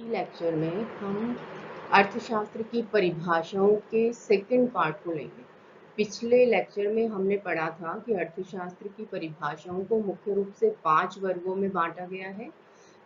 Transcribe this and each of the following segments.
Lecture में हम अर्थशास्त्र की परिभाषाओं के सेकंड पार्ट को लेंगे। पिछले लेक्चर में हमने पढ़ा था कि अर्थशास्त्र की परिभाषाओं को मुख्य रूप से 5 वर्गों में बांटा गया है,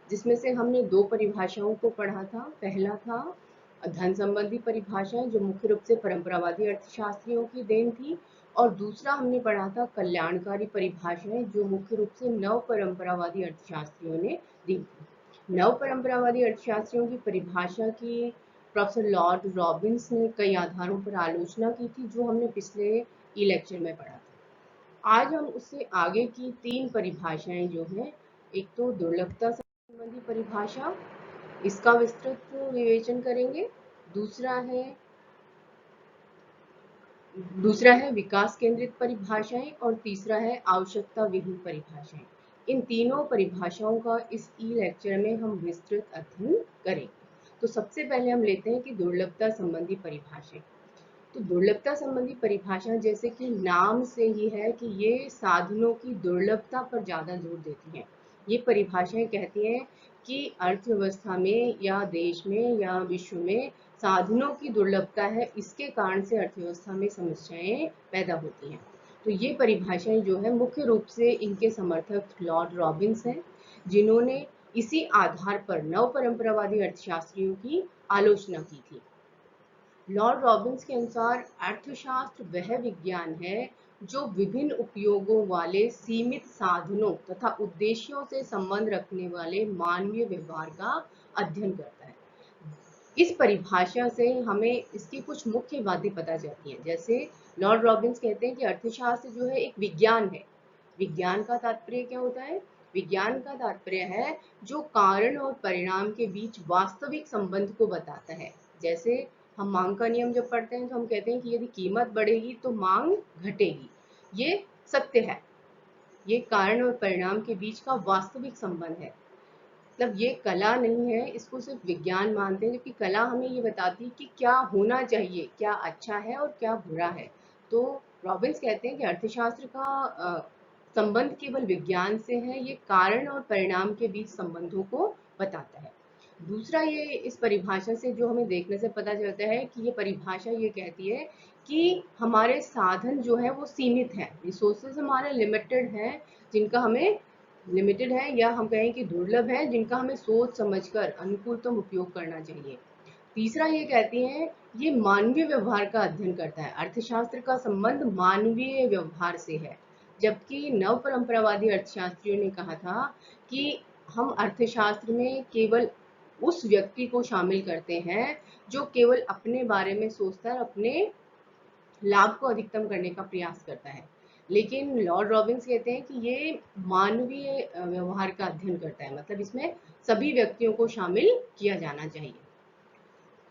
जिसमें से हमने 2 परिभाषाओं को पढ़ा था। पहला था धन संबंधी परिभाषाएं, जो मुख्य रूप से परंपरावादी अर्थशास्त्रियों की देन थी, और दूसरा हमने पढ़ा था कल्याणकारी परिभाषाएं, जो मुख्य रूप से नव परंपरावादी अर्थशास्त्रियों ने दी थी। नव परंपरावादी अर्थशास्त्रियों की परिभाषा की प्रोफेसर लॉर्ड रॉबिन्स ने कई आधारों पर आलोचना की थी, जो हमने पिछले ई लेक्चर में पढ़ा था। आज हम उससे आगे की 3 परिभाषाएं जो हैं, एक तो दुर्लभता संबंधी परिभाषा, इसका विस्तृत विवेचन करेंगे। दूसरा है विकास केंद्रित परिभाषाएं, और तीसरा है आवश्यकता विहीन परिभाषाएं। इन तीनों परिभाषाओं का इस ई लेक्चर में हम विस्तृत अध्ययन करेंगे। तो सबसे पहले हम लेते हैं कि दुर्लभता संबंधी परिभाषाएं। तो दुर्लभता संबंधी परिभाषा, जैसे कि नाम से ही है कि ये साधनों की दुर्लभता पर ज्यादा जोर देती हैं। ये परिभाषाएं कहती हैं कि अर्थव्यवस्था में या देश में या विश्व में साधनों की दुर्लभता है, इसके कारण से अर्थव्यवस्था में समस्याएं पैदा होती हैं। तो ये परिभाषाएं जो है मुख्य रूप से इनके समर्थक लॉर्ड रॉबिन्स हैं, जिन्होंने इसी आधार पर नव परंपरावादी अर्थशास्त्रियों की आलोचना की थी। लॉर्ड रॉबिन्स के अनुसार अर्थशास्त्र वह विज्ञान है जो विभिन्न उपयोगों वाले सीमित साधनों तथा उद्देश्यों से संबंध रखने वाले मानवीय व्यवहार का अध्ययन करता है। इस परिभाषा से हमें इसकी कुछ मुख्य बातें पता चलती हैं। जैसे लॉर्ड रॉबिन्स कहते हैं कि अर्थशास्त्र जो है एक विज्ञान है। विज्ञान का तात्पर्य क्या होता है? विज्ञान का तात्पर्य है जो कारण और परिणाम के बीच वास्तविक संबंध को बताता है। जैसे हम मांग का नियम जब पढ़ते हैं तो हम कहते हैं कि यदि कीमत बढ़ेगी तो मांग घटेगी। ये सत्य है। ये कारण और परिणाम के बीच का वास्तविक संबंध है। मतलब ये कला नहीं है, इसको सिर्फ विज्ञान मानते हैं, जबकि कला हमें ये बताती है कि क्या होना चाहिए, क्या अच्छा है और क्या बुरा है। तो रॉबिन्स कहते हैं कि अर्थशास्त्र का संबंध केवल विज्ञान से है, ये कारण और परिणाम के बीच संबंधों को बताता है। दूसरा, ये इस परिभाषा से जो हमें देखने से पता चलता है कि ये परिभाषा ये कहती है कि हमारे साधन जो है वो सीमित है, रिसोर्सेज हमारे लिमिटेड हैं, जिनका हमें लिमिटेड है, या हम कहें कि दुर्लभ है, जिनका हमें सोच समझकर अनुकूलतम उपयोग करना चाहिए। तीसरा, ये कहती हैं ये मानवीय व्यवहार का अध्ययन करता है। अर्थशास्त्र का संबंध मानवीय व्यवहार से है, जबकि नव परंपरावादी अर्थशास्त्रियों ने कहा था कि हम अर्थशास्त्र में केवल उस व्यक्ति को शामिल करते हैं जो केवल अपने बारे में सोचता है, अपने लाभ को अधिकतम करने का प्रयास करता है। लेकिन लॉर्ड रॉबिन्स कहते हैं कि ये मानवीय व्यवहार का अध्ययन करता है, मतलब इसमें सभी व्यक्तियों को शामिल किया जाना चाहिए।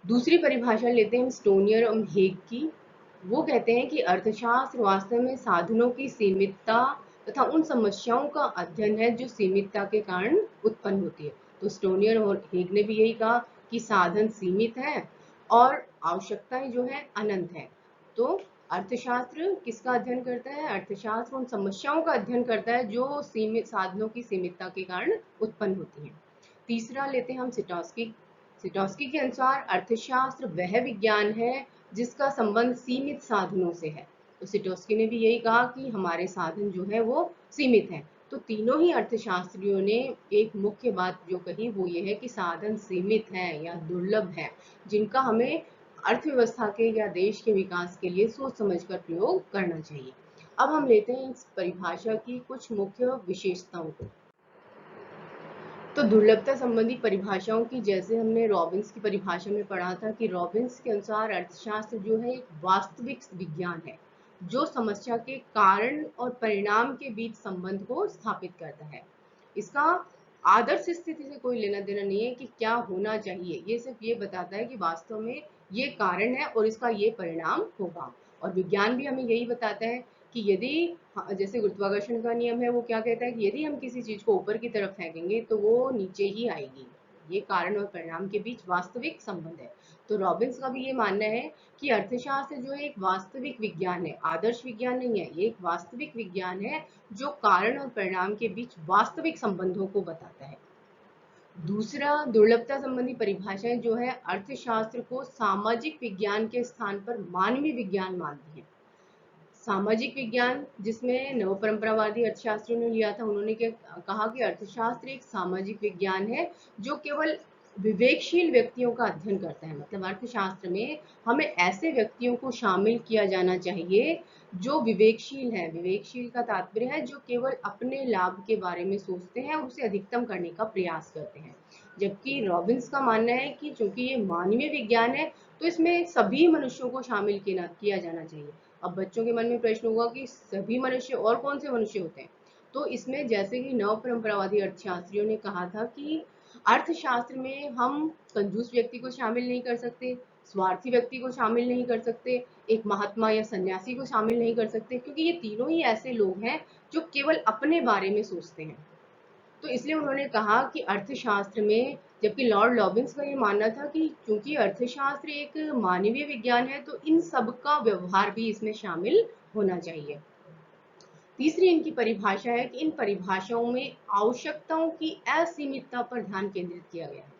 दूसरी परिभाषा लेते हैं स्टोनियर और हेग की। वो कहते हैं कि अर्थशास्त्र वास्तव में साधनों की सीमितता तथा उन समस्याओं का अध्ययन है जो सीमितता के कारण उत्पन्न होती है। तो स्टोनियर और हेग ने भी यही कहा कि साधन सीमित है और आवश्यकताएं जो है अनंत है। तो अर्थशास्त्र किसका अध्ययन करता है? अर्थशास्त्र उन समस्याओं का अध्ययन करता है जो सीमित साधनों की सीमितता के कारण उत्पन्न होती हैं। तीसरा लेते हैं हम सिटॉस्की। सिटॉस्की के अनुसार अर्थशास्त्र वह विज्ञान है जिसका संबंध सीमित साधनों से है। तो सिटॉस्की ने भी यही कहा कि हमारे साधन जो है वो सीमित हैं। तो तीनों ही अर्थशास्त्रियों ने एक मुख्य बात जो कही वो ये है कि साधन सीमित हैं या दुर्लभ हैं, जिनका हमें अर्थव्यवस्था के या देश के विकास के लिए सोच समझकर प्रयोग करना चाहिए। अब हम लेते हैं इस परिभाषा की कुछ मुख्य विशेषताओं को। तो दुर्लभता संबंधी परिभाषाओं की, जैसे हमने रॉबिन्स की परिभाषा में पढ़ा था कि रॉबिन्स के अनुसार अर्थशास्त्र जो है एक वास्तविक विज्ञान है जो समस्या के कारण और परिणाम के बीच संबंध को स्थापित करता है। इसका आदर्श स्थिति से कोई लेना देना नहीं है कि क्या होना चाहिए, ये सिर्फ ये बताता है कि वास्तव में ये कारण है और इसका ये परिणाम होगा। और विज्ञान भी हमें यही बताता है कि यदि जैसे गुरुत्वाकर्षण का नियम है, वो क्या कहता है कि यदि हम किसी चीज को ऊपर की तरफ फेंकेंगे तो वो नीचे ही आएगी। ये कारण और परिणाम के बीच वास्तविक संबंध है। तो रॉबिन्स का भी ये मानना है कि अर्थशास्त्र जो है एक वास्तविक विज्ञान है, आदर्श विज्ञान नहीं है, ये एक वास्तविक विज्ञान है जो कारण और परिणाम के बीच वास्तविक संबंधों को बताता है। दूसरा, दुर्लभता संबंधी परिभाषाएं जो है अर्थशास्त्र को सामाजिक विज्ञान के स्थान पर मानवीय विज्ञान मानती है। सामाजिक विज्ञान जिसमें नवपरंपरावादी अर्थशास्त्रियों ने लिया था, उन्होंने क्या कहा कि अर्थशास्त्र एक सामाजिक विज्ञान है जो केवल विवेकशील व्यक्तियों का अध्ययन करता है। मतलब अर्थशास्त्र में हमें ऐसे व्यक्तियों को शामिल किया जाना चाहिए जो विवेकशील है। विवेकशील का तात्पर्य है जो केवल अपने लाभ के बारे में सोचते हैं और उसे अधिकतम करने का प्रयास करते हैं। जबकि रॉबिन्स का मानना है कि चूंकि ये मानवीय विज्ञान है तो इसमें सभी मनुष्यों को शामिल किया जाना चाहिए। अब बच्चों के मन में प्रश्न होगा कि सभी मनुष्य और कौन से मनुष्य होते हैं? तो इसमें जैसे कि नव परंपरावादी अर्थशास्त्रियों ने कहा था कि अर्थशास्त्र में हम कंजूस व्यक्ति को शामिल नहीं कर सकते, स्वार्थी व्यक्ति को शामिल नहीं कर सकते, एक महात्मा या सन्यासी को शामिल नहीं कर सकते, क्योंकि ये तीनों ही ऐसे लोग हैं जो केवल अपने बारे में सोचते हैं। तो इसलिए उन्होंने कहा कि अर्थशास्त्र में, जबकि लॉर्ड लॉबिन्स का ये मानना था कि चूंकि अर्थशास्त्र एक मानवीय विज्ञान है तो इन सब का व्यवहार भी इसमें शामिल होना चाहिए। तीसरी इनकी परिभाषा है कि इन परिभाषाओं में आवश्यकताओं की असीमितता पर ध्यान केंद्रित किया गया है।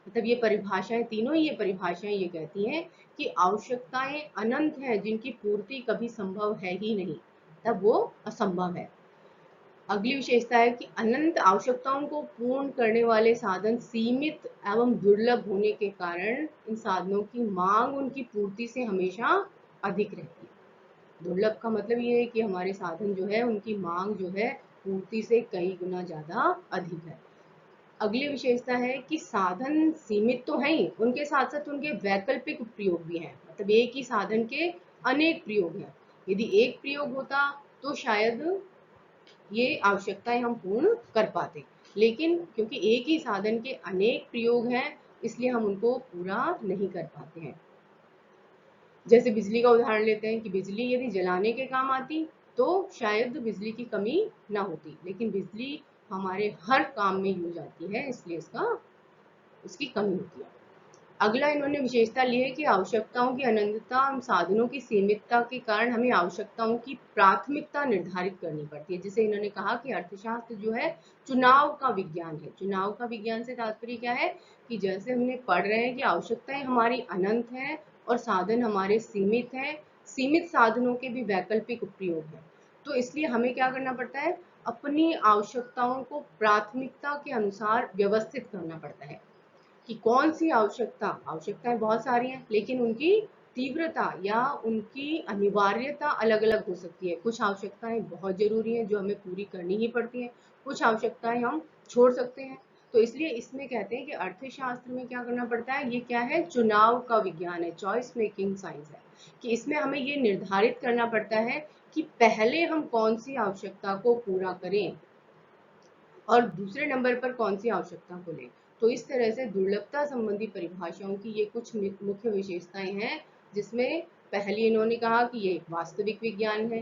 मतलब ये परिभाषाएं, तीनों ही ये परिभाषाएं ये कहती हैं कि आवश्यकताएं अनंत हैं जिनकी पूर्ति कभी संभव है ही नहीं, तब वो असंभव है। अगली विशेषता है कि अनंत आवश्यकताओं को पूर्ण करने वाले साधन सीमित एवं दुर्लभ होने के कारण इन साधनों की मांग उनकी पूर्ति से हमेशा अधिक रहती है। दुर्लभ का मतलब ये है कि हमारे साधन जो है उनकी मांग जो है पूर्ति से कई गुना ज्यादा अधिक है। अगली विशेषता है कि साधन सीमित तो हैं, उनके साथ साथ उनके वैकल्पिक प्रयोग भी हैं। मतलब एक ही साधन के अनेक प्रयोग हैं। यदि एक प्रयोग होता तो शायद ये आवश्यकताएं हम पूर्ण कर पाते, लेकिन क्योंकि एक ही साधन के अनेक प्रयोग हैं इसलिए हम उनको पूरा नहीं कर पाते हैं। जैसे बिजली का उदाहरण लेते हैं कि बिजली यदि जलाने के काम आती तो शायद बिजली की कमी ना होती, लेकिन बिजली हमारे हर काम में यूज आती है इसलिए उसकी कमी होती है। अगला इन्होंने विशेषता ली है कि आवश्यकताओं की अनंतता और साधनों की सीमितता के कारण हमें आवश्यकताओं की प्राथमिकता निर्धारित करनी पड़ती है। जिसे इन्होंने कहा कि अर्थशास्त्र जो है चुनाव का विज्ञान है। चुनाव का विज्ञान से तात्पर्य क्या है कि जैसे हमने पढ़ रहे हैं कि आवश्यकताएं हमारी अनंत हैं और साधन हमारे सीमित हैं, सीमित साधनों के भी वैकल्पिक उपयोग है। तो इसलिए हमें क्या करना पड़ता है, अपनी आवश्यकताओं को प्राथमिकता के अनुसार व्यवस्थित करना पड़ता है कि कौन सी आवश्यकताएं बहुत सारी हैं लेकिन उनकी तीव्रता या उनकी अनिवार्यता अलग अलग हो सकती है। कुछ आवश्यकताएं बहुत जरूरी हैं जो हमें पूरी करनी ही पड़ती हैं, कुछ आवश्यकताएं हम छोड़ सकते हैं। तो इसलिए इसमें कहते हैं कि अर्थशास्त्र में क्या करना पड़ता है, ये क्या है, चुनाव का विज्ञान है, चॉइस मेकिंग साइंस है। कि इसमें हमें ये निर्धारित करना पड़ता है कि पहले हम कौन सी आवश्यकता को पूरा करें और दूसरे नंबर पर कौन सी आवश्यकता को लें। तो इस तरह से दुर्लभता संबंधी परिभाषाओं की ये कुछ मुख्य विशेषताएं हैं, जिसमें पहली इन्होंने कहा कि ये एक वास्तविक विज्ञान है,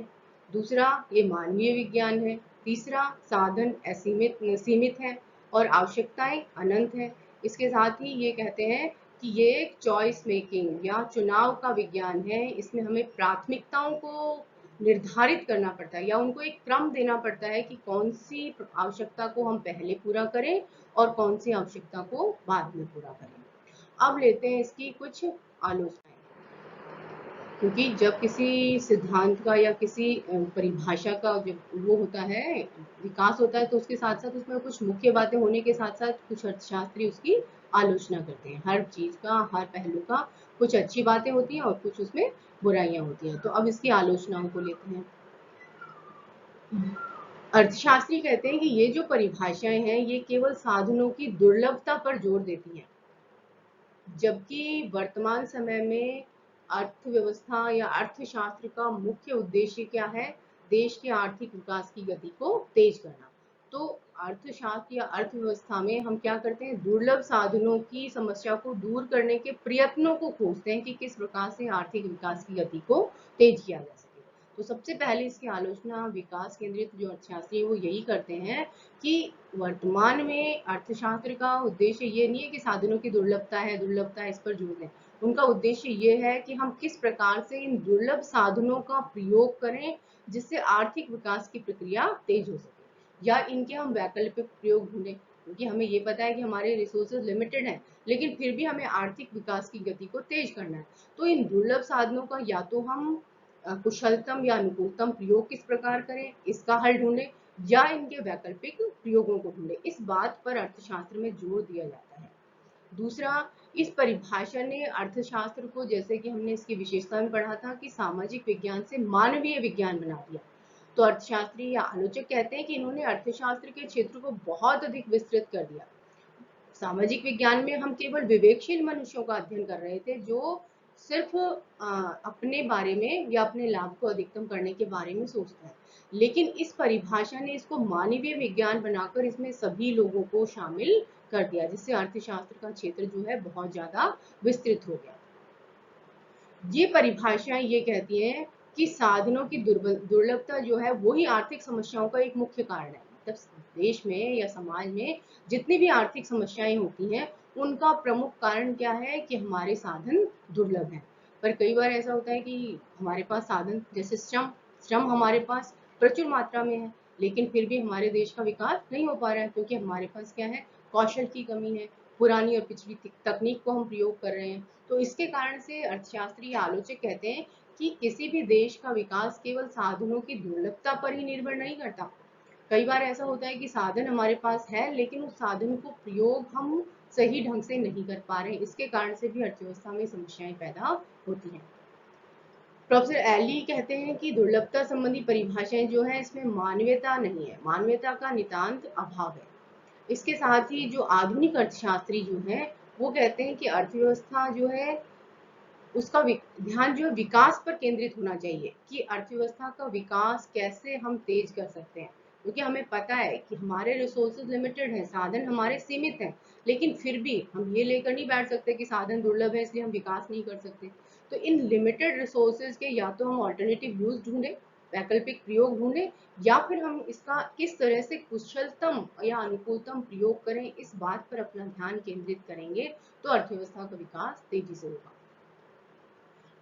दूसरा ये मानवीय विज्ञान है, तीसरा साधन असीमित सीमित है और आवश्यकताएं अनंत है। इसके साथ ही ये कहते हैं कि ये एक चॉइस मेकिंग या चुनाव का विज्ञान है। इसमें हमें प्राथमिकताओं को निर्धारित करना पड़ता है या उनको एक क्रम देना पड़ता है कि कौन सी आवश्यकता को हम पहले पूरा करें और कौन सी आवश्यकता को बाद में पूरा करें। अब लेते हैं इसकी कुछ आलोचनाएं, क्योंकि जब किसी सिद्धांत का या किसी परिभाषा का जब वो होता है, विकास होता है, तो उसके साथ साथ उसमें कुछ मुख्य बातें होने के साथ साथ कुछ अर्थशास्त्री उसकी आलोचना करते हैं। हर चीज का, हर पहलू का कुछ अच्छी बातें होती हैं और कुछ उसमें बुराइयां होती हैं। तो अब इसकी आलोचनाओं को लेते हैं। अर्थशास्त्री कहते हैं कि ये जो परिभाषाएं हैं ये केवल साधनों की दुर्लभता पर जोर देती हैं, जबकि वर्तमान समय में अर्थव्यवस्था या अर्थशास्त्र का मुख्य उद्देश्य क्या है, देश के आर्थिक विकास की गति को तेज करना। तो अर्थशास्त्र या अर्थव्यवस्था में हम क्या करते हैं, दुर्लभ साधनों की समस्या को दूर करने के प्रयत्नों को खोजते हैं कि किस प्रकार से आर्थिक विकास की गति को तेज किया जा सके। तो सबसे पहले इसकी आलोचना विकास केंद्रित जो अर्थशास्त्री है वो यही करते हैं कि वर्तमान में अर्थशास्त्र का उद्देश्य ये नहीं है कि साधनों की दुर्लभता है इस पर जोर दें। उनका उद्देश्य ये है कि हम किस प्रकार से इन दुर्लभ साधनों का प्रयोग करें जिससे आर्थिक विकास की प्रक्रिया तेज हो सके, या इनके हम वैकल्पिक प्रयोग ढूंढें। क्योंकि हमें ये पता है कि हमारे रिसोर्सेज लिमिटेड हैं, लेकिन फिर भी हमें आर्थिक विकास की गति को तेज करना है। तो इन दुर्लभ साधनों का या तो हम कुशलतम या अनुकूलतम प्रयोग किस प्रकार करें, इसका हल ढूंढें, या इनके वैकल्पिक प्रयोगों को ढूंढें। इस बात पर अर्थशास्त्र में जोर दिया जाता है। दूसरा, इस परिभाषा ने अर्थशास्त्र को, जैसे कि हमने इसकी विशेषता में पढ़ा था, कि सामाजिक विज्ञान से मानवीय विज्ञान बना दिया। तो अर्थशास्त्री या आलोचक कहते हैं कि इन्होंने अर्थशास्त्र के क्षेत्र को बहुत अधिक विस्तृत कर दिया। सामाजिक विज्ञान में हम केवल विवेकशील मनुष्यों का अध्ययन कर रहे थे, जो सिर्फ अपने बारे में या अपने लाभ को अधिकतम करने के बारे में सोचता है। लेकिन इस परिभाषा ने इसको मानवीय विज्ञान बनाकर इसमें सभी लोगों को शामिल कर दिया, जिससे अर्थशास्त्र का क्षेत्र जो है बहुत ज्यादा विस्तृत हो गया। ये परिभाषाएं ये कहती हैं कि साधनों की दुर्लभता जो है वही आर्थिक समस्याओं का एक मुख्य कारण है। मतलब देश में या समाज में जितनी भी आर्थिक समस्याएं होती हैं, उनका प्रमुख कारण क्या है कि हमारे साधन दुर्लभ हैं। पर कई बार ऐसा होता है कि हमारे पास साधन, जैसे श्रम श्रम हमारे पास प्रचुर मात्रा में है, लेकिन फिर भी हमारे देश का विकास नहीं हो पा रहा है, क्योंकि हमारे पास क्या है, कौशल की कमी है, पुरानी और पिछली तकनीक को हम प्रयोग कर रहे हैं। तो इसके कारण से अर्थशास्त्री या आलोचक कहते हैं कि किसी भी देश का विकास केवल साधनों की दुर्लभता पर ही निर्भर नहीं करता। कई बार ऐसा होता है कि साधन हमारे पास है, लेकिन उस साधन को प्रयोग हम सही ढंग से नहीं कर पा रहे हैं। इसके कारण से भी अर्थव्यवस्था में समस्याएं पैदा होती हैं। प्रोफेसर एली कहते हैं कि दुर्लभता संबंधी परिभाषाएं जो है, इसमें मानवीयता नहीं है, मानवीयता का नितांत अभाव है। इसके साथ ही जो आधुनिक अर्थशास्त्री जो है, वो कहते हैं कि अर्थव्यवस्था जो है उसका ध्यान जो है विकास पर केंद्रित होना चाहिए, कि अर्थव्यवस्था का विकास कैसे हम तेज कर सकते हैं। क्योंकि हमें पता है कि हमारे रिसोर्सेज लिमिटेड हैं, साधन हमारे सीमित हैं, लेकिन फिर भी हम ये लेकर नहीं बैठ सकते कि साधन दुर्लभ है इसलिए हम विकास नहीं कर सकते। तो इन लिमिटेड रिसोर्सेज के या तो हम ऑल्टरनेटिव यूज ढूंढें, वैकल्पिक प्रयोग ढूंढें, या फिर हम इसका किस तरह से कुशलतम या अनुकूलतम प्रयोग करें, इस बात पर अपना ध्यान केंद्रित करेंगे तो अर्थव्यवस्था का विकास तेजी से होगा।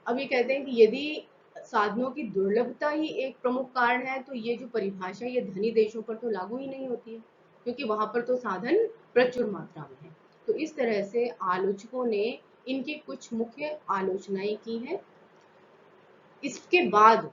अब ये कहते हैं कि यदि साधनों की दुर्लभता ही एक प्रमुख कारण है, तो ये जो परिभाषा ये धनी देशों पर तो लागू ही नहीं होती है, क्योंकि वहां पर तो साधन प्रचुर मात्रा में है। तो इस तरह से आलोचकों ने इनकी कुछ मुख्य आलोचनाएं की हैं। इसके बाद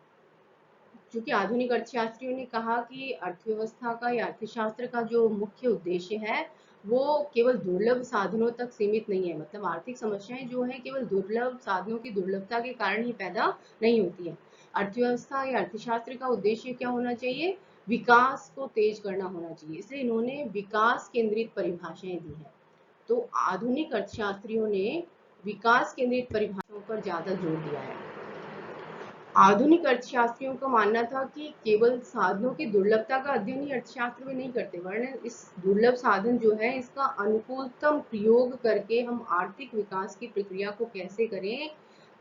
चूंकि आधुनिक अर्थशास्त्रियों ने कहा कि अर्थव्यवस्था का या अर्थशास्त्र का जो मुख्य उद्देश्य है, वो केवल दुर्लभ साधनों तक सीमित नहीं है। मतलब आर्थिक समस्याएं जो है केवल दुर्लभ साधनों की दुर्लभता के कारण ही पैदा नहीं होती है। अर्थव्यवस्था या अर्थशास्त्र का उद्देश्य क्या होना चाहिए, विकास को तेज करना होना चाहिए। इसलिए इन्होंने विकास केंद्रित परिभाषाएं दी है। तो आधुनिक अर्थशास्त्रियों ने विकास केंद्रित परिभाषाओं पर ज्यादा जोर दिया है। आधुनिक अर्थशास्त्रियों का मानना था कि केवल साधनों की दुर्लभता का अध्ययन ही अर्थशास्त्र में नहीं करते, वरन इस दुर्लभ साधन जो है इसका अनुकूलतम प्रयोग करके हम आर्थिक विकास की प्रक्रिया को कैसे करें,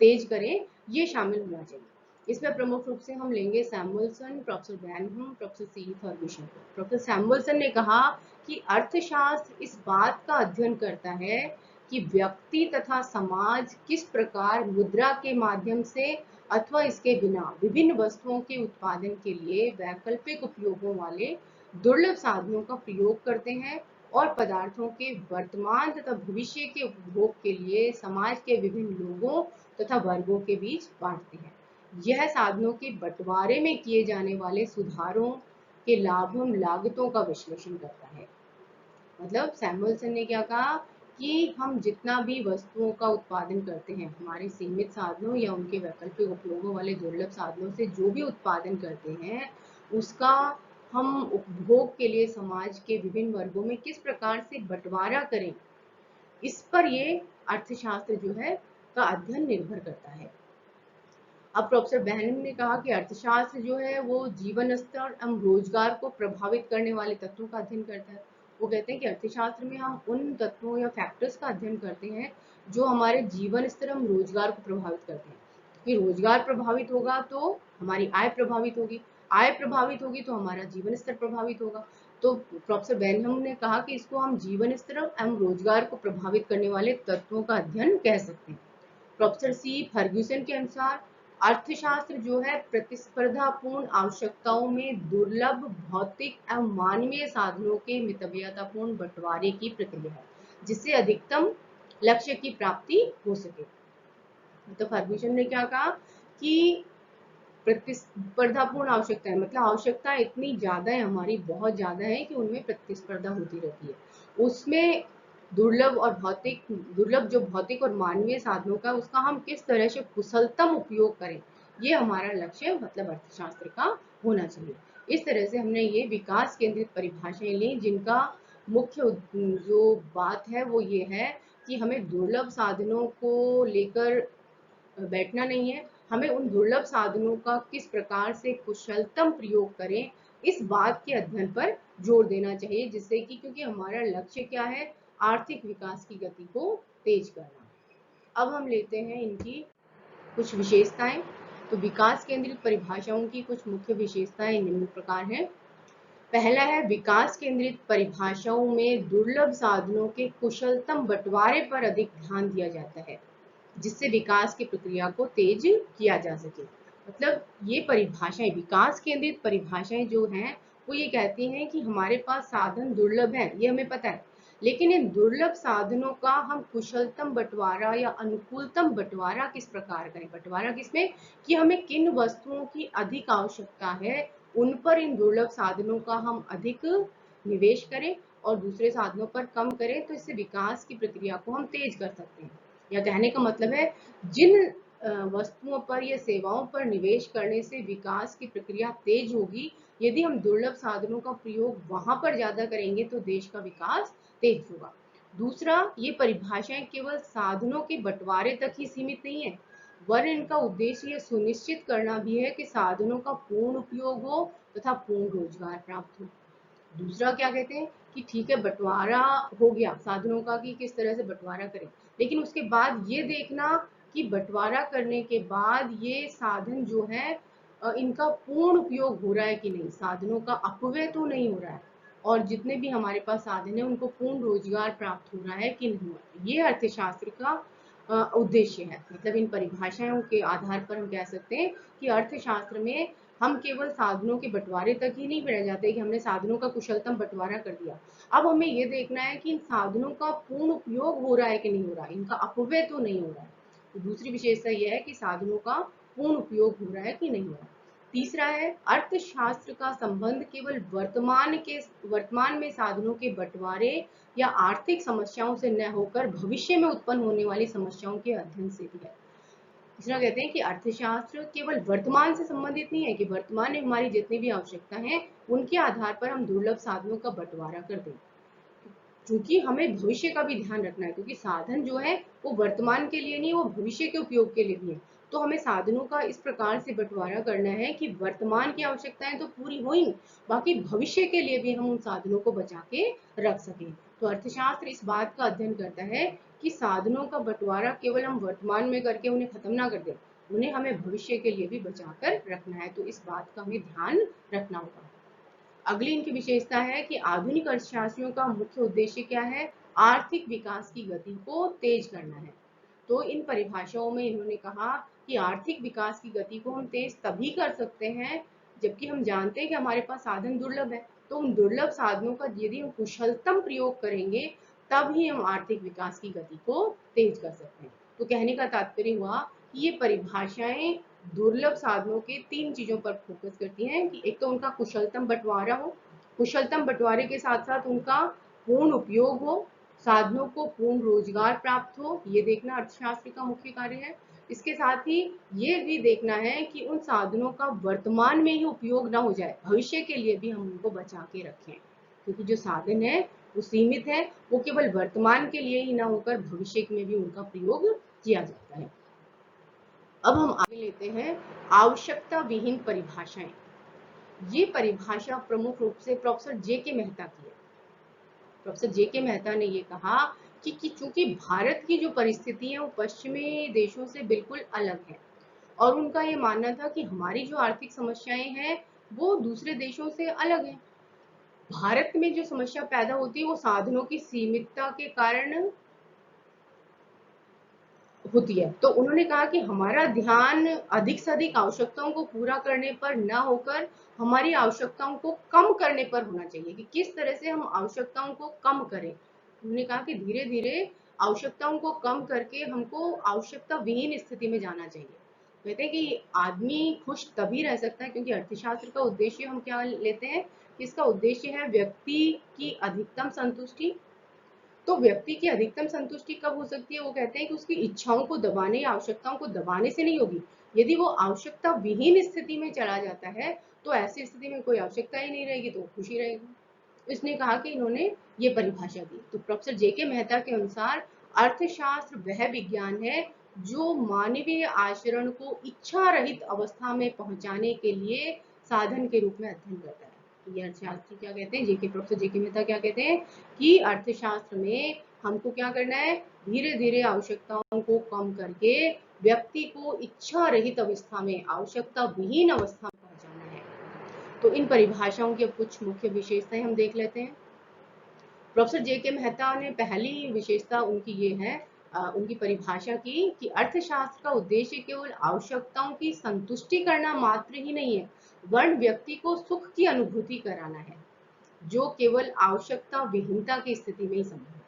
तेज करें, ये शामिल होना चाहिए। इसमें प्रमुख रूप से हम लेंगे Samuelson, professor Benham, professor C Ferguson को। प्रोफेसर सैमुअलसन ने कहा कि अर्थशास्त्र इस बात का अध्ययन करता है कि व्यक्ति तथा समाज किस प्रकार मुद्रा के माध्यम से अथवा इसके बिना विभिन्न वस्तुओं के उत्पादन के लिए वैकल्पिक उपयोगों वाले दुर्लभ साधनों का प्रयोग करते हैं, और पदार्थों के वर्तमान तथा भविष्य के उपभोग के लिए समाज के विभिन्न लोगों तथा वर्गों के बीच बांटते हैं। यह साधनों के बंटवारे में किए जाने वाले सुधारों के लाभों लागतों का विश्लेषण करता है। मतलब सैमुअलसन ने क्या कहा कि हम जितना भी वस्तुओं का उत्पादन करते हैं, हमारे सीमित साधनों या उनके वैकल्पिक उपयोगों वाले दुर्लभ साधनों से जो भी उत्पादन करते हैं, उसका हम उपभोग के लिए समाज के विभिन्न वर्गों में किस प्रकार से बंटवारा करें, इस पर ये अर्थशास्त्र जो है का अध्ययन निर्भर करता है। अब प्रोफेसर बैनहम ने कहा कि अर्थशास्त्र जो है वो जीवन स्तर एवं रोजगार को प्रभावित करने वाले तत्वों का अध्ययन करता है। वो कहते हैं कि अर्थशास्त्र में हम उन तत्वों या फैक्टर्स का अध्ययन करते हैं जो हमारे जीवन स्तर एवं रोजगार को प्रभावित करते हैं। कि रोजगार प्रभावित होगा तो हमारी आय प्रभावित होगी, आय प्रभावित होगी तो हमारा जीवन स्तर प्रभावित होगा। तो प्रोफेसर बैनहम ने कहा कि इसको हम जीवन स्तर एवं रोजगार को प्रभावित करने वाले तत्वों का अध्ययन कह सकते हैं। प्रोफेसर सी फर्ग्यूसन के अनुसार अर्थशास्त्र जो है प्रतिस्पर्धापूर्ण आवश्यकताओं में दुर्लभ भौतिक एवं मानवीय साधनों के मितव्ययतापूर्ण बंटवारे की प्रक्रिया है, जिससे अधिकतम लक्ष्य की प्राप्ति हो सके। तो फर्ग्यूसन ने क्या कहा कि प्रतिस्पर्धापूर्ण आवश्यकता है, मतलब आवश्यकता इतनी ज्यादा है, हमारी बहुत ज्यादा है कि उनमें प्रतिस्पर्धा होती रहती है। उसमें दुर्लभ जो भौतिक और मानवीय साधनों का उसका हम किस तरह से कुशलतम उपयोग करें, ये हमारा लक्ष्य मतलब अर्थशास्त्र का होना चाहिए। इस तरह से हमने ये विकास केंद्रित परिभाषाएं ली, जिनका मुख्य जो बात है वो ये है कि हमें दुर्लभ साधनों को लेकर बैठना नहीं है, हमें उन दुर्लभ साधनों का किस प्रकार से कुशलतम प्रयोग करें, इस बात के अध्ययन पर जोर देना चाहिए, जिससे कि क्योंकि हमारा लक्ष्य क्या है, आर्थिक विकास की गति को तेज करना। अब हम लेते हैं इनकी कुछ विशेषताएं। तो विकास केंद्रित परिभाषाओं की कुछ मुख्य विशेषताएं निम्न प्रकार हैं। पहला है, विकास केंद्रित परिभाषाओं में दुर्लभ साधनों के कुशलतम बंटवारे पर अधिक ध्यान दिया जाता है, जिससे विकास की प्रक्रिया को तेज किया जा सके। मतलब ये परिभाषाएं, विकास केंद्रित परिभाषाएं जो हैं वो ये कहती हैं कि हमारे पास साधन दुर्लभ हैं, ये हमें पता है, लेकिन इन दुर्लभ साधनों का हम कुशलतम बंटवारा या अनुकूलतम बंटवारा किस प्रकार करें। बंटवारा किसमें, कि हमें किन वस्तुओं की अधिक आवश्यकता है, उन पर इन दुर्लभ साधनों का हम अधिक निवेश करें और दूसरे साधनों पर कम करें, तो इससे विकास की प्रक्रिया को हम तेज कर सकते हैं। या कहने का मतलब है, जिन वस्तुओं पर या सेवाओं पर निवेश करने से विकास की प्रक्रिया तेज होगी, यदि हम दुर्लभ साधनों का प्रयोग वहां पर ज्यादा करेंगे तो देश का विकास तेज होगा। दूसरा, ये परिभाषाएं केवल साधनों के बंटवारे तक ही सीमित नहीं है, वरन इनका उद्देश्य यह सुनिश्चित करना भी है कि साधनों का पूर्ण उपयोग हो तथा पूर्ण रोजगार प्राप्त हो। दूसरा क्या कहते हैं कि ठीक है, बंटवारा हो गया साधनों का कि किस तरह से बंटवारा करें, लेकिन उसके बाद ये देखना कि बंटवारा करने के बाद ये साधन जो है इनका पूर्ण उपयोग हो रहा है कि नहीं, साधनों का अपव्यय तो नहीं हो रहा है, और जितने भी हमारे पास साधन है उनको पूर्ण रोजगार प्राप्त हो रहा है कि नहीं हो रहा है। ये अर्थशास्त्र का उद्देश्य है। मतलब इन परिभाषाओं के आधार पर हम कह सकते हैं कि अर्थशास्त्र में हम केवल साधनों के बंटवारे तक ही नहीं रह जाते कि हमने साधनों का कुशलतम बंटवारा कर दिया, अब हमें ये देखना है कि इन साधनों का पूर्ण उपयोग हो रहा है कि नहीं हो रहा है, इनका अपव्यय तो नहीं हो रहा है। तो दूसरी विशेषता यह है कि साधनों का पूर्ण उपयोग हो रहा है कि नहीं हो रहा है। तीसरा है, अर्थशास्त्र का संबंध केवल वर्तमान में साधनों के बंटवारे या आर्थिक समस्याओं से न होकर भविष्य में उत्पन्न होने वाली समस्याओं के अध्ययन से भी है। तीसरा कहते हैं कि अर्थशास्त्र केवल वर्तमान से संबंधित नहीं है कि वर्तमान में हमारी जितनी भी आवश्यकता है उनके आधार पर हम दुर्लभ साधनों का बंटवारा कर दें, क्योंकि हमें भविष्य का भी ध्यान रखना है, क्योंकि साधन जो है वो वर्तमान के लिए नहीं, वो भविष्य के उपयोग के लिए भी है। तो हमें साधनों का इस प्रकार से बंटवारा करना है कि वर्तमान की आवश्यकताएं तो पूरी हो ही, बाकी भविष्य के लिए भी हम उन साधनों को बचा के रख सकें। तो अर्थशास्त्र इस बात का अध्ययन करता है कि साधनों का बंटवारा केवल हम वर्तमान में करके उन्हें खत्म ना कर दें, उन्हें हमें भविष्य के लिए भी बचा कर रखना है। तो इस बात का हमें ध्यान रखना होगा। अगली इनकी विशेषता है कि आधुनिक अर्थशास्त्रियों का मुख्य उद्देश्य क्या है, आर्थिक विकास की गति को तेज करना है। तो इन परिभाषाओं में इन्होंने कहा कि आर्थिक विकास की गति को हम तेज तभी कर सकते हैं जबकि हम जानते हैं कि हमारे पास साधन दुर्लभ है, तो उन दुर्लभ साधनों का यदि हम कुशलतम प्रयोग करेंगे तब ही हम आर्थिक विकास की गति को तेज कर सकते हैं। तो कहने का तात्पर्य हुआ कि ये परिभाषाएं दुर्लभ साधनों के तीन चीजों पर फोकस करती हैं कि एक तो उनका कुशलतम बंटवारा हो, कुशलतम बंटवारे के साथ साथ उनका पूर्ण उपयोग हो, साधनों को पूर्ण रोजगार प्राप्त हो, ये देखना अर्थशास्त्र का मुख्य कार्य है। इसके साथ ही ये भी देखना है कि उन साधनों का वर्तमान में ही उपयोग ना हो जाए, भविष्य के लिए भी हम उनको बचा के रखें, क्योंकि जो साधन है वो सीमित है, वो केवल वर्तमान के लिए ही ना होकर भविष्य में भी उनका प्रयोग किया जाता है। अब हम आगे लेते हैं आवश्यकता विहीन परिभाषाएं। ये परिभाषा प्रमुख रूप से प्रोफेसर जे के मेहता की है। प्रोफेसर जे के मेहता ने ये कहा कि चूंकि भारत की जो परिस्थिति है वो पश्चिमी देशों से बिल्कुल अलग है, और उनका ये मानना था कि हमारी जो आर्थिक समस्याएं हैं वो दूसरे देशों से अलग है। भारत में जो समस्या पैदा होती है वो साधनों की सीमितता के कारण होती है। तो उन्होंने कहा कि हमारा ध्यान अधिक से अधिक आवश्यकताओं को पूरा करने पर न होकर हमारी आवश्यकताओं को कम करने पर होना चाहिए, कि किस तरह से हम आवश्यकताओं को कम करें। उन्होंने कहा कि धीरे धीरे आवश्यकताओं को कम करके हमको आवश्यकता विहीन स्थिति में जाना चाहिए। कहते हैं कि आदमी खुश तभी रह सकता है, क्योंकि अर्थशास्त्र का उद्देश्य हम क्या लेते हैं, इसका उद्देश्य है व्यक्ति की अधिकतम संतुष्टि। तो व्यक्ति की अधिकतम संतुष्टि कब हो सकती है, वो कहते हैं कि उसकी इच्छाओं को दबाने या आवश्यकताओं को दबाने से नहीं होगी। यदि वो आवश्यकता विहीन स्थिति में चला जाता है तो ऐसी स्थिति में कोई आवश्यकता ही नहीं रहेगी, तो वो खुशी रहेगा। इसने कहा कि इन्होंने ये परिभाषा दी। तो प्रोफेसर जेके मेहता के अनुसार अर्थशास्त्र वह विज्ञान है जो मानवीय आचरण को इच्छा रहित अवस्था में पहुंचाने के लिए साधन के रूप में अध्ययन करता है। ये अर्थशास्त्री क्या कहते हैं, जेके प्रोफेसर जेके मेहता क्या कहते हैं कि अर्थशास्त्र में हमको क्या करना है, धीरे धीरे आवश्यकताओं को कम करके व्यक्ति को इच्छा रहित अवस्था में, आवश्यकता विहीन अवस्था में पहुंचाना है। तो इन परिभाषाओं की अब कुछ मुख्य विशेषताएं हम देख लेते हैं। प्रोफेसर जेके मेहता ने पहली विशेषता उनकी ये है, उनकी परिभाषा की कि अर्थशास्त्र का उद्देश्य केवल आवश्यकताओं की संतुष्टि करना मात्र ही नहीं है, वरन व्यक्ति को सुख की अनुभूति कराना है, जो केवल आवश्यकता विहीनता की स्थिति में ही संभव है।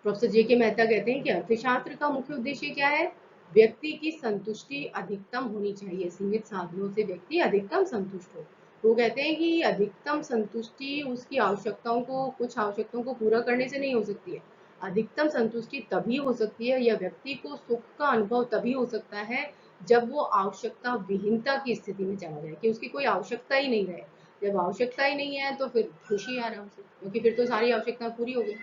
प्रोफेसर जेके मेहता कहते हैं कि अर्थशास्त्र का मुख्य उद्देश्य क्या है, व्यक्ति की संतुष्टि अधिकतम होनी चाहिए, सीमित साधनों से व्यक्ति अधिकतम संतुष्ट हो। वो कहते हैं कि अधिकतम संतुष्टि उसकी आवश्यकताओं को, कुछ आवश्यकताओं को पूरा करने से नहीं हो सकती है। अधिकतम संतुष्टि तभी हो सकती है, या व्यक्ति को सुख का अनुभव तभी हो सकता है जब वो आवश्यकता विहीनता की स्थिति में चला जाए, कि उसकी कोई आवश्यकता ही नहीं रहे। जब आवश्यकता ही नहीं है तो फिर खुशी आराम से, क्योंकि फिर तो सारी आवश्यकता पूरी हो गई।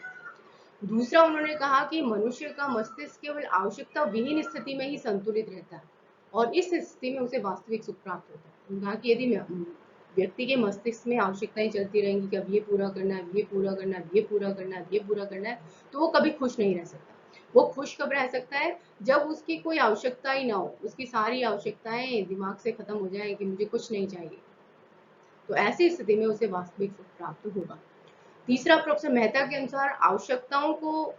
दूसरा, उन्होंने कहा कि मनुष्य का मस्तिष्क केवल आवश्यकता विहीन स्थिति में ही संतुलित रहता है, और इस स्थिति में उसे वास्तविक सुख प्राप्त होता है। उन्होंने कहा कि यदि व्यक्ति के मस्तिष्क में आवश्यकताएं चलती रहेंगी कि अब ये पूरा करना है, ये पूरा करना है, ये पूरा करना है, ये पूरा करना है, तो वो कभी खुश नहीं रह सकता। वो खुश कब रह सकता है, जब उसकी कोई आवश्यकता ही ना हो, उसकी सारी आवश्यकताएं दिमाग से खत्म हो जाए कि मुझे कुछ नहीं चाहिए, तो ऐसी स्थिति में उसे वास्तविक सुख प्राप्त होगा। तीसरा, प्रोफेसर मेहता के अनुसार आवश्यकताओं को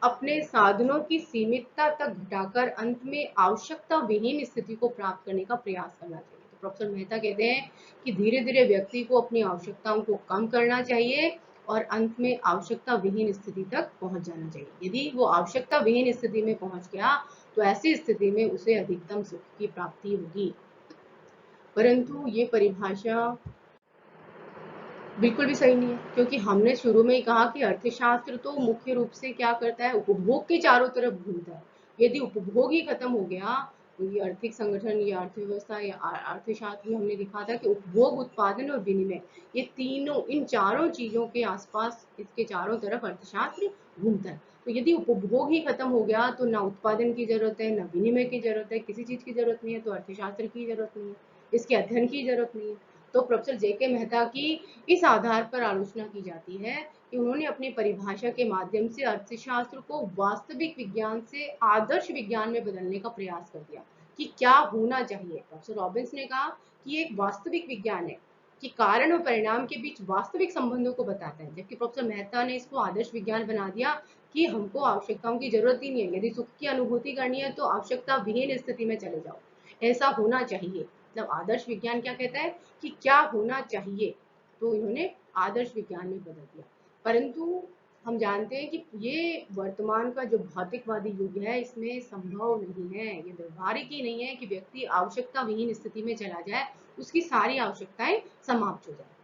अपने साधनों की सीमितता तक घटाकर अंत में आवश्यकता विहीन स्थिति को प्राप्त करने का प्रयास करना चाहिए। तो प्रोफेसर मेहता कहते हैं कि धीरे धीरे व्यक्ति को अपनी आवश्यकताओं को कम करना चाहिए और अंत में आवश्यकता विहीन स्थिति तक पहुंच जाना चाहिए। यदि वो आवश्यकता विहीन स्थिति में पहुंच गया तो ऐसी स्थिति में उसे अधिकतम सुख की प्राप्ति होगी। परंतु ये परिभाषा बिल्कुल भी सही नहीं है, क्योंकि हमने शुरू में ही कहा कि अर्थशास्त्र तो मुख्य रूप से क्या करता है, उपभोग के चारों तरफ घूमता है। यदि उपभोग ही खत्म हो गया, ये आर्थिक संगठन या अर्थव्यवस्था या अर्थशास्त्र में हमने दिखा था कि उपभोग, उत्पादन और विनिमय, ये तीनों, इन चारों चीजों के आसपास, इसके चारों तरफ अर्थशास्त्र घूमता है। तो यदि उपभोग ही खत्म हो गया तो ना उत्पादन की जरूरत है, ना विनिमय की जरूरत है, किसी चीज की जरूरत नहीं है, तो अर्थशास्त्र की जरूरत नहीं है, इसके अध्ययन की जरूरत नहीं है। तो प्रोफेसर जेके मेहता की इस आधार पर आलोचना की जाती है कि उन्होंने अपनी परिभाषा के माध्यम से अर्थशास्त्र को वास्तविक विज्ञान से आदर्श विज्ञान में बदलने का प्रयास कर दिया, कि क्या होना चाहिए। प्रोफेसर रॉबिन्स ने कहा कि ये एक वास्तविक विज्ञान है, कि कारण और परिणाम के बीच वास्तविक संबंधों को बताता है, जबकि प्रोफेसर मेहता ने इसको आदर्श विज्ञान बना दिया कि हमको आवश्यकताओं की जरूरत ही नहीं है, यदि सुख की अनुभूति करनी है तो आवश्यकता विहीन स्थिति में चले जाओ, ऐसा होना चाहिए। मतलब आदर्श विज्ञान क्या कहता है कि क्या होना चाहिए, तो इन्होंने आदर्श विज्ञान में बदल दिया। परंतु हम जानते हैं कि ये वर्तमान का जो भौतिकवादी युग है, इसमें संभव नहीं है, ये व्यवहारिक ही नहीं है कि व्यक्ति आवश्यकता विहीन स्थिति में चला जाए, उसकी सारी आवश्यकताएं समाप्त हो जाए।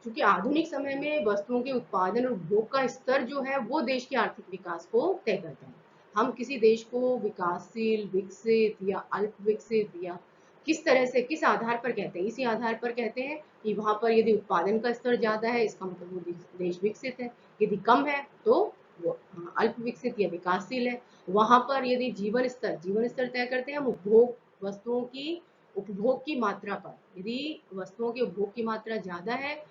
क्योंकि आधुनिक समय में वस्तुओं के उत्पादन और उपभोग का स्तर जो है वो देश के आर्थिक विकास को तय करता है। हम किसी देश को विकासशील, विकसित या अल्प विकसित या किस तरह से, किस आधार पर कहते हैं, इसी आधार पर कहते हैं कि वहां पर यदि उत्पादन का स्तर ज्यादा है, इसका मतलब वो देश विकसित है, यदि कम है तो वो अल्प विकसित या विकासशील है। वहां पर यदि जीवन स्तर तय करते हैं हम उपभोग, वस्तुओं की उपभोग की मात्रा पर, यदि वस्तुओं के उपभोग की मात्रा ज्यादा है,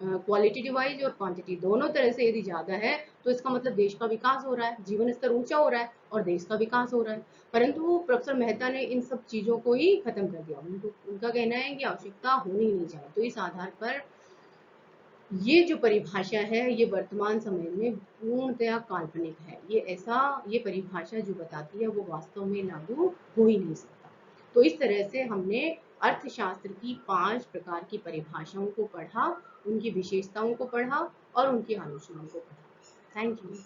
क्वालिटी वाइज और क्वांटिटी दोनों तरह से यदि ज्यादा है, तो इसका मतलब देश का विकास हो रहा है, जीवन स्तर ऊंचा हो रहा है और देश का विकास हो रहा है। परंतु प्रोफेसर मेहता ने इन सब चीजों को ही खत्म कर दिया। उनका कहना है कि आवश्यकता होनी नहीं चाहिए। तो इस आधार पर ये जो परिभाषा है ये वर्तमान समय में पूर्णतया काल्पनिक है। ये परिभाषा जो बताती है वो वास्तव में लागू हो ही नहीं सकता। तो इस तरह से हमने अर्थशास्त्र की 5 प्रकार की परिभाषाओं को पढ़ा, उनकी विशेषताओं को पढ़ा और उनकी आलोचनाओं को पढ़ा। Thank you.